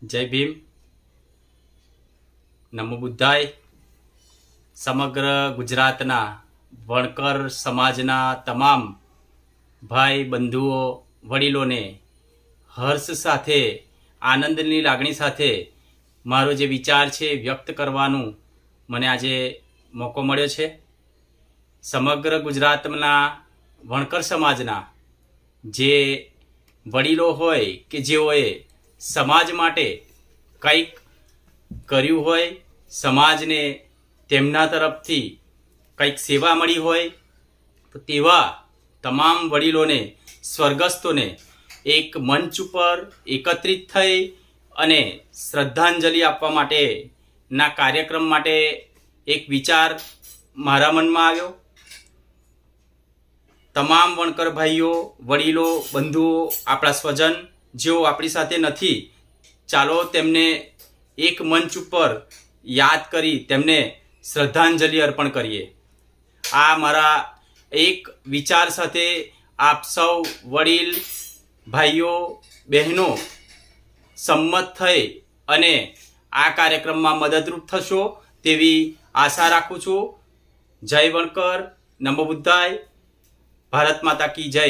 જય ભીમ, નમો બુદ્ધાય. સમગ્ર ગુજરાતના વણકર સમાજના તમામ ભાઈ બંધુઓ વડીલોને હર્ષ સાથે, આનંદની લાગણી સાથે મારો જે વિચાર છે વ્યક્ત કરવાનું મને આજે મોકો મળ્યો છે. સમગ્ર ગુજરાતના વણકર સમાજના જે વડીલો હોય કે જેઓએ સમાજ માટે કંઈક કર્યું હોય, સમાજને તેમના તરફથી કંઈક સેવા મળી હોય, તો તેવા તમામ વડીલોને, સ્વર્ગસ્થોને એક મંચ ઉપર એકત્રિત થઈ અને શ્રદ્ધાંજલિ આપવા માટેના કાર્યક્રમ માટે એક વિચાર મારા મનમાં આવ્યો. તમામ વણકર ભાઈઓ, વડીલો, બંધુઓ, આપણા સ્વજન જેઓ આપણી સાથે નથી, ચાલો તેમને એક મંચ ઉપર યાદ કરી તેમને શ્રદ્ધાંજલિ અર્પણ કરીએ. આ મારા એક વિચાર સાથે આપ સૌ વડીલ ભાઈઓ બહેનો સંમત થઈ અને આ કાર્યક્રમમાં મદદરૂપ થશો તેવી આશા રાખું છું. જય વણકર, નમો બુદ્ધાય, ભારત માતા કી જય.